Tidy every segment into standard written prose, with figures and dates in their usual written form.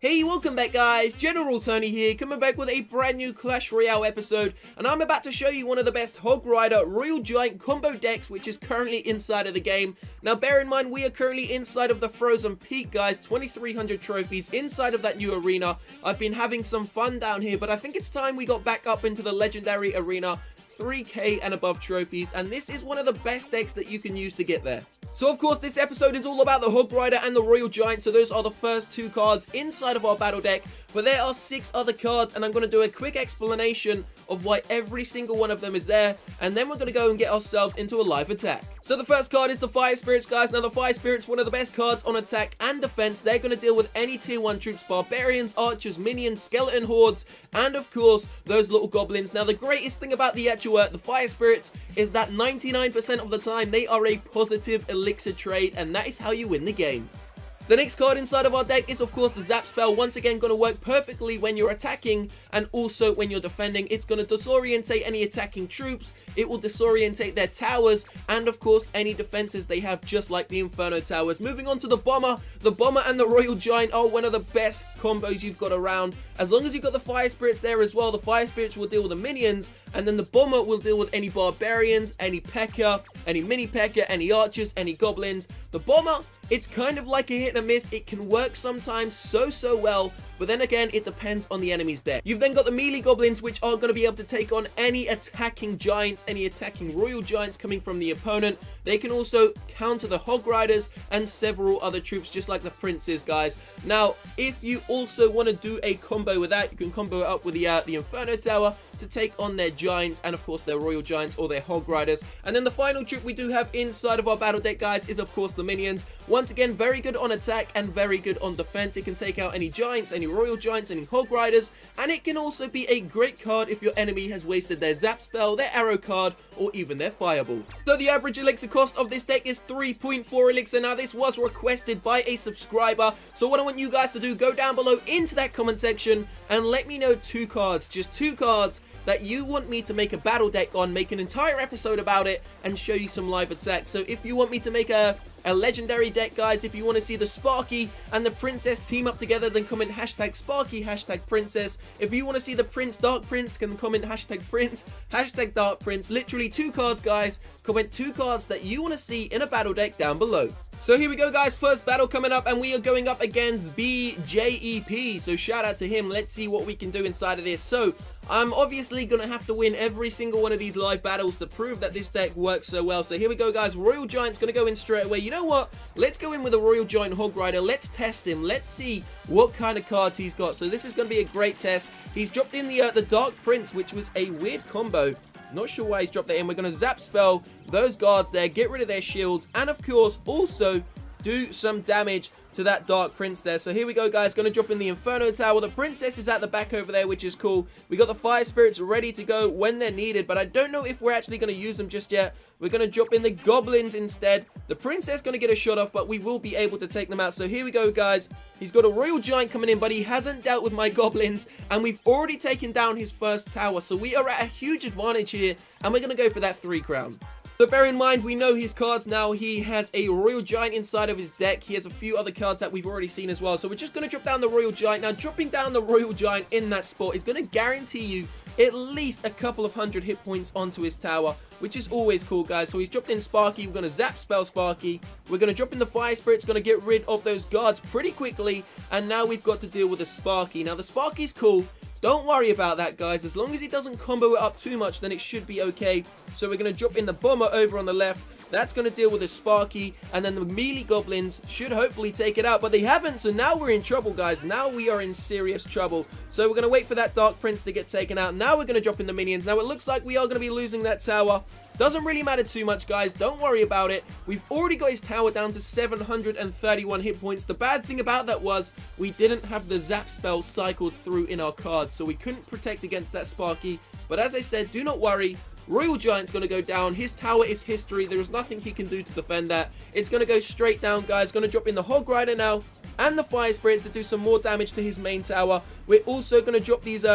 Hey, welcome back guys, General Tony here, coming back with a brand new Clash Royale episode, and I'm about to show you one of the best Hog Rider Royal Giant combo decks which is currently inside of the game. Now bear in mind, we are currently inside of the Frozen Peak guys, 2300 trophies inside of that new arena. I've been having some fun down here, but I think it's time we got back up into the legendary arena. 3k and above trophies, and this is one of the best decks that you can use to get there. So of course this episode is all about the Hog Rider and the Royal Giant, so those are the first two cards inside of our battle deck, but there are 6 other cards and I'm going to do a quick explanation of why every single one of them is there, and then we're going to go and get ourselves into a live attack. So the first card is the Fire Spirits guys. Now the Fire Spirits, one of the best cards on attack and defense. They're going to deal with any tier 1 troops, barbarians, archers, minions, skeleton hordes, and of course those little goblins. Now the greatest thing about the Fire Spirits is that 99% of the time they are a positive elixir trade, and that is how you win the game. The next card inside of our deck is of course the Zap spell. Once again, going to work perfectly when you're attacking and also when you're defending. It's going to disorientate any attacking troops, it will disorientate their towers, and of course any defenses they have, just like the Inferno towers. Moving on to the Bomber. The Bomber and the Royal Giant are one of the best combos you've got around. As long as you've got the Fire Spirits there as well, the Fire Spirits will deal with the minions, and then the Bomber will deal with any barbarians, any P.E.K.K.A, any mini P.E.K.K.A, any archers, any goblins. The Bomber, it's kind of like a hit and a miss. It can work sometimes so well, but then again it depends on the enemy's deck. You've then got the melee goblins, which are going to be able to take on any attacking giants, any attacking royal giants coming from the opponent. They can also counter the Hog Riders and several other troops, just like the princes guys. Now if you also want to do a combo with that, you can combo it up with the Inferno tower to take on their giants and of course their royal giants or their Hog Riders. And then the final troop we do have inside of our battle deck guys is of course the minions. Once again, very good on attack and very good on defense. It can take out any giants, any royal giants, any Hog Riders, and it can also be a great card if your enemy has wasted their Zap spell, their arrow card, or even their fireball. So the average elixir cost of this deck is 3.4 elixir. Now this was requested by a subscriber, so what I want you guys to do, go down below into that comment section and let me know 2 cards, just 2 cards that you want me to make a battle deck on, make an entire episode about it, and show you some live attacks. So if you want me to make a legendary deck guys, if you want to see the Sparky and the Princess team up together, then comment hashtag Sparky, hashtag Princess. If you want to see the Prince, Dark Prince, can comment hashtag Prince, hashtag Dark Prince. Literally 2 cards guys, comment 2 cards that you want to see in a battle deck down below. So here we go guys, first battle coming up, and we are going up against BJEP, so shout out to him. Let's see what we can do inside of this. So I'm obviously going to have to win every single one of these live battles to prove that this deck works so well. So here we go guys, Royal Giant's going to go in straight away. You know what, let's go in with a Royal Giant Hog Rider. Let's test him, let's see what kind of cards he's got. So this is going to be a great test. He's dropped in the Dark Prince, which was a weird combo. Not sure why he's dropped that in. We're going to Zap spell those guards there, get rid of their shields, and of course also do some damage to that Dark Prince there. So here we go guys, going to drop in the Inferno tower. The Princess is at the back over there, which is cool. We got the Fire Spirits ready to go when they're needed, but I don't know if we're actually going to use them just yet. We're going to drop in the Goblins instead. The Princess going to get a shot off, but we will be able to take them out. So here we go guys, he's got a Royal Giant coming in, but he hasn't dealt with my Goblins, and we've already taken down his first tower. So we are at a huge advantage here, and we're going to go for that 3 crown. So bear in mind, we know his cards now. He has a Royal Giant inside of his deck. He has a few other cards that we've already seen as well. So we're just going to drop down the Royal Giant. Now, dropping down the Royal Giant in that spot is going to guarantee you at least a couple of 100 hit points onto his tower, which is always cool, guys. So he's dropped in Sparky. We're going to Zap spell Sparky. We're going to drop in the Fire Spirit. It's going to get rid of those guards pretty quickly. And now we've got to deal with the Sparky. Now, the Sparky's cool. Don't worry about that, guys. As long as he doesn't combo it up too much, then it should be okay. So we're going to drop in the Bomber over on the left. That's going to deal with the Sparky, and then the melee goblins should hopefully take it out, but they haven't, so now we're in trouble, guys. Now we are in serious trouble. So we're going to wait for that Dark Prince to get taken out. Now we're going to drop in the minions. Now it looks like we are going to be losing that tower. Doesn't really matter too much, guys. Don't worry about it. We've already got his tower down to 731 hit points. The bad thing about that was we didn't have the Zap spell cycled through in our cards, so we couldn't protect against that Sparky. But as I said, do not worry. Royal Giant's going to go down. His tower is history. There is nothing he can do to defend that. It's going to go straight down, guys. Going to drop in the Hog Rider now. and the fire spirits to do some more damage to his main tower. We're also going to drop these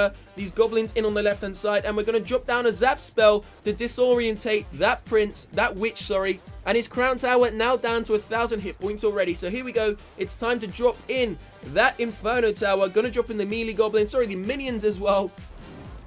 goblins in on the left hand side, and we're going to drop down a zap spell to disorientate that witch, sorry, and his crown tower now down to 1,000 hit points already. So here we go. It's time to drop in that Inferno tower. Gonna drop in the melee goblin, sorry, the minions as well.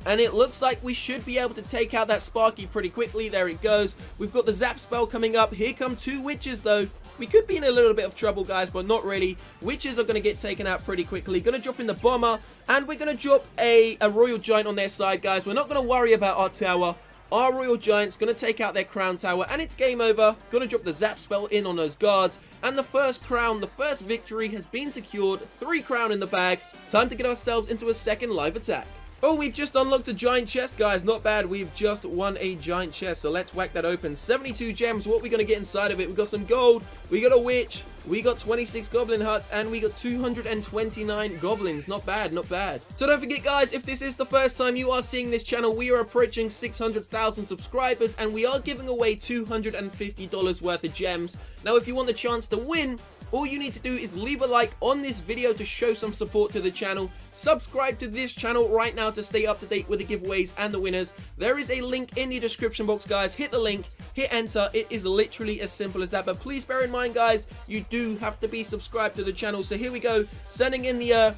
And it looks like we should be able to take out that Sparky pretty quickly. There it goes. We've got the zap spell coming up. Here come 2 witches though. We could be in a little bit of trouble, guys, but not really. Witches are going to get taken out pretty quickly. Going to drop in the bomber, and we're going to drop a royal giant on their side, guys. We're not going to worry about our tower. Our royal giant's going to take out their crown tower, and it's game over. Going to drop the zap spell in on those guards, and the first crown, the first victory has been secured. 3 crown in the bag. Time to get ourselves into a second live attack. Oh, we've just unlocked a giant chest, guys. Not bad. We've just won a giant chest, so let's whack that open. 72 gems. What are we going to get inside of it? We've got some gold. We got a witch. We got 26 goblin huts, and we got 229 goblins. Not bad, not bad. So don't forget, guys, if this is the first time you are seeing this channel, we are approaching 600,000 subscribers, and we are giving away $250 worth of gems. Now, if you want the chance to win, all you need to do is leave a like on this video to show some support to the channel. Subscribe to this channel right now to stay up to date with the giveaways and the winners. There is a link in the description box, guys. Hit the link, hit enter. It is literally as simple as that. But please bear in mind, guys, you do have to be subscribed to the channel. So here we go, sending in the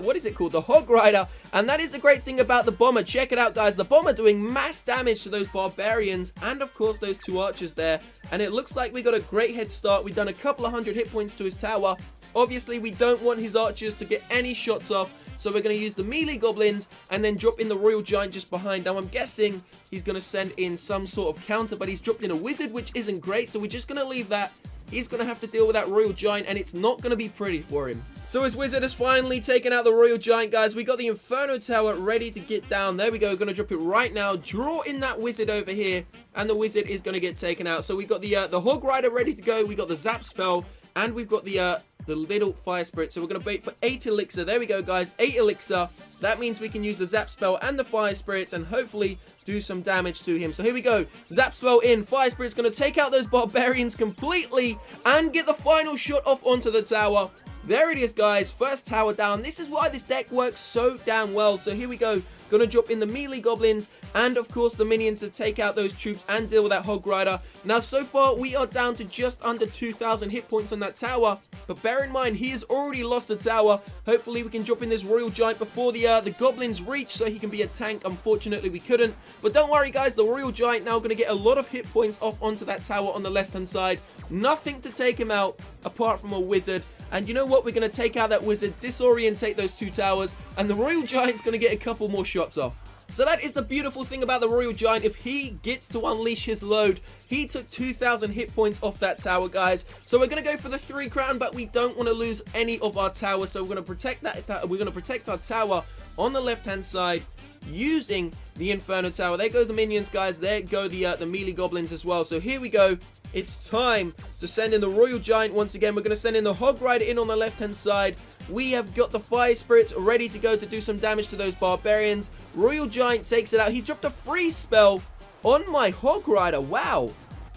what is it called, the Hog Rider. And that is the great thing about the bomber. Check it out, guys. The bomber doing mass damage to those barbarians and of course those 2 archers there. And it looks like we got a great head start. We've done a couple of 100 hit points to his tower. Obviously, we don't want his archers to get any shots off, so we're going to use the melee goblins and then drop in the royal giant just behind. Now, I'm guessing he's going to send in some sort of counter, but he's dropped in a wizard, which isn't great, so we're just going to leave that. He's going to have to deal with that royal giant, and it's not going to be pretty for him. So his wizard has finally taken out the royal giant, guys. We got the Inferno tower ready to get down. There we go. Going to drop it right now. Draw in that wizard over here, and the wizard is going to get taken out. So we got the Hog Rider ready to go. We got the zap spell, and we've got the little fire spirit. So we're going to wait for 8 elixir. There we go, guys. 8 elixir. That means we can use the zap spell and the fire spirits and hopefully do some damage to him. So here we go. Zap spell in. Fire spirit's going to take out those barbarians completely and get the final shot off onto the tower. There it is, guys. First tower down. This is why this deck works so damn well. So here we go. Gonna drop in the melee goblins and of course the minions to take out those troops and deal with that Hog Rider. Now so far we are down to just under 2,000 hit points on that tower, but bear in mind he has already lost the tower. Hopefully we can drop in this royal giant before the goblins reach so he can be a tank. Unfortunately we couldn't, but don't worry, guys, the royal giant now gonna get a lot of hit points off onto that tower on the left hand side. Nothing to take him out apart from a wizard. And you know what? We're going to take out that wizard, disorientate those 2 towers, and the royal giant's going to get a couple more shots off. So that is the beautiful thing about the royal giant. If he gets to unleash his load, he took 2,000 hit points off that tower, guys. So we're going to go for the 3 crown, but we don't want to lose any of our towers. So we're going to protect that. We're going to protect our tower on the left-hand side using the Inferno tower. There go the minions, guys. There go the melee goblins as well. So here we go. It's time to send in the royal giant once again. We're going to send in the Hog Rider in on the left-hand side. We have got the fire spirits ready to go to do some damage to those barbarians. Royal giant takes it out. He's dropped a freeze spell on my Hog Rider. Wow.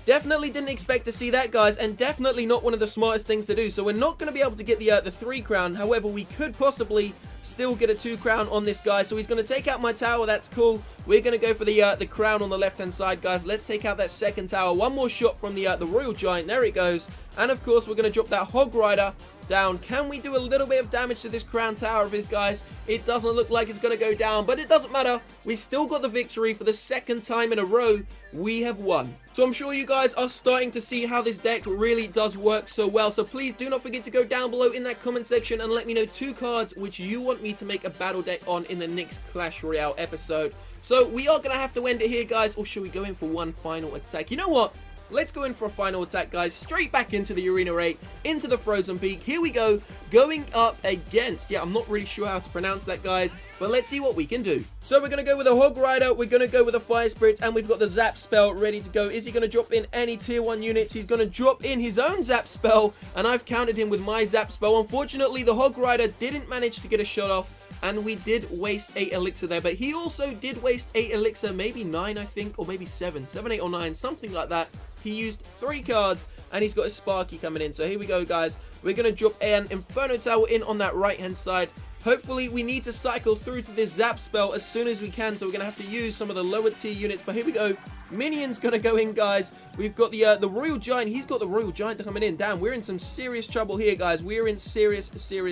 Definitely didn't expect to see that, guys, and definitely not one of the smartest things to do. So we're not going to be able to get the 3 crown. However, we could possibly still get a 2 crown on this guy. So he's going to take out my tower. That's cool. We're going to go for the crown on the left-hand side, guys. Let's take out that second tower. One more shot from the royal giant. There it goes. And, of course, we're going to drop that Hog Rider down. Can we do a little bit of damage to this crown tower of his, guys? It doesn't look like it's going to go down, but it doesn't matter. We still got the victory for the 2nd time in a row. We have won. So I'm sure you guys are starting to see how this deck really does work so well. So please do not forget to go down below in that comment section and let me know 2 cards which you want me to make a battle deck on in the next Clash Royale episode. So we are going to have to end it here, guys, or should we go in for one final attack? You know what? Let's go in for a final attack, guys. Straight back into the Arena 8, into the Frozen Peak. Here we go, going up against, I'm not really sure how to pronounce that, guys, but let's see what we can do. So we're going to go with a Hog Rider, we're going to go with a Fire Spirit, and we've got the Zap spell ready to go. Is he going to drop in any tier 1 units? He's going to drop in his own Zap spell, and I've countered him with my Zap spell. Unfortunately, the Hog Rider didn't manage to get a shot off, and we did waste 8 elixir there, but he also did waste 8 elixir, maybe 9, I think, or maybe 7, 8 or 9, something like that. he used 3 cards, and he's got a Sparky coming in. So here we go, guys. We're going to drop an Inferno Tower in on that right-hand side. Hopefully, we need to cycle through to this Zap spell as soon as we can, so we're going to have to use some of the lower tier units. But here we go. Minion's going to go in, guys. We've got the Royal Giant. He's got the Royal Giant coming in. Damn, we're in some serious trouble here, guys. We're in serious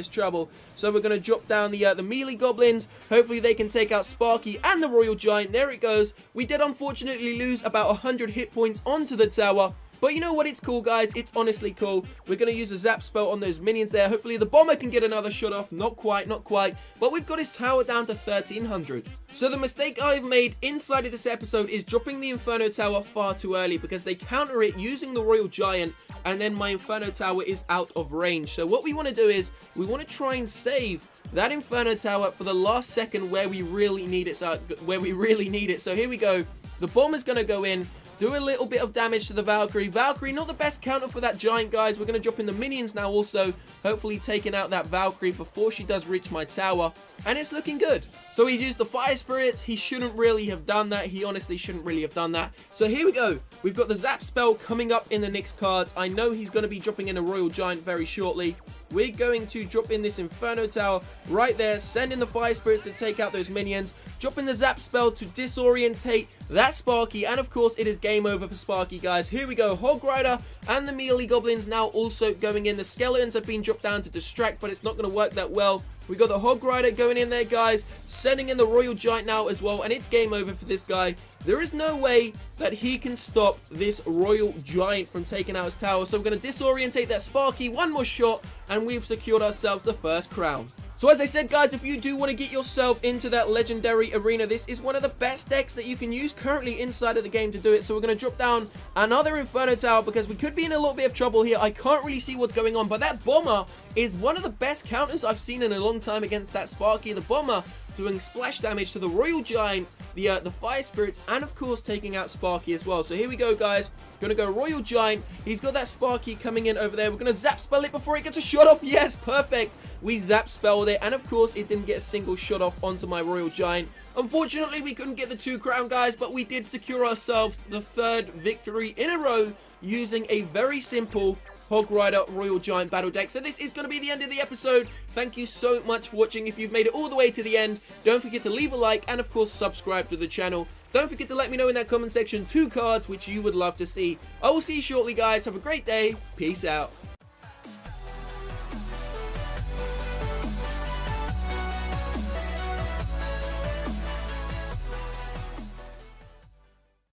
trouble. So we're going to drop down the melee goblins. Hopefully, they can take out Sparky and the Royal Giant. There it goes. We did unfortunately lose about 100 hit points onto the tower. But you know what? It's cool, guys. It's honestly cool. We're going to use a Zap spell on those minions there. Hopefully, the bomber can get another shot off. Not quite, not quite. But we've got his tower down to 1300. So the mistake I've made inside of this episode is dropping the Inferno Tower far too early, because they counter it using the Royal Giant, and then my Inferno Tower is out of range. So what we want to do is we want to try and save that Inferno Tower for the last second where we really need it. So here we go. The bomber's going to go in. Do a little bit of damage to the Valkyrie. Valkyrie, not the best counter for that Giant, guys. We're going to drop in the minions now also. Hopefully taking out that Valkyrie before she does reach my tower. And it's looking good. So he's used the Fire Spirits. He shouldn't really have done that. He honestly shouldn't really have done that. So here we go. We've got the Zap spell coming up in the next cards. I know he's going to be dropping in a Royal Giant very shortly. We're going to drop in this Inferno Tower right there. Send in the Fire Spirits to take out those minions. Drop in the Zap spell to disorientate that Sparky. And of course, it is game over for Sparky, guys. Here we go. Hog Rider and the melee goblins now also going in. The skeletons have been dropped down to distract, but it's not going to work that well. We got the Hog Rider going in there, guys. Sending in the Royal Giant now as well. And it's game over for this guy. There is no way that he can stop this Royal Giant from taking out his tower. So we're going to disorientate that Sparky. One more shot, and we've secured ourselves the first crown. So as I said, guys, if you do want to get yourself into that legendary arena, this is one of the best decks that you can use currently inside of the game to do it. So we're going to drop down another Inferno Tower, because we could be in a little bit of trouble here. I can't really see what's going on, but that bomber is one of the best counters I've seen in a long time against that Sparky. The bomber doing splash damage to the Royal Giant, the Fire Spirits, and of course taking out Sparky as well. So here we go, guys. Gonna go Royal Giant. He's got that Sparky coming in over there. We're gonna Zap spell it before it gets a shot off. Yes, perfect. We Zap spelled it, and of course it didn't get a single shot off onto my Royal Giant. Unfortunately, we couldn't get the 2 crown, guys, but we did secure ourselves the 3rd victory in a row using a very simple Hog Rider Royal Giant battle deck. So this is going to be the end of the episode. Thank you so much for watching. If you've made it all the way to the end, don't forget to leave a like and of course subscribe to the channel. Don't forget to let me know in that comment section 2 cards which you would love to see. I will see you shortly, guys. Have a great day. Peace out.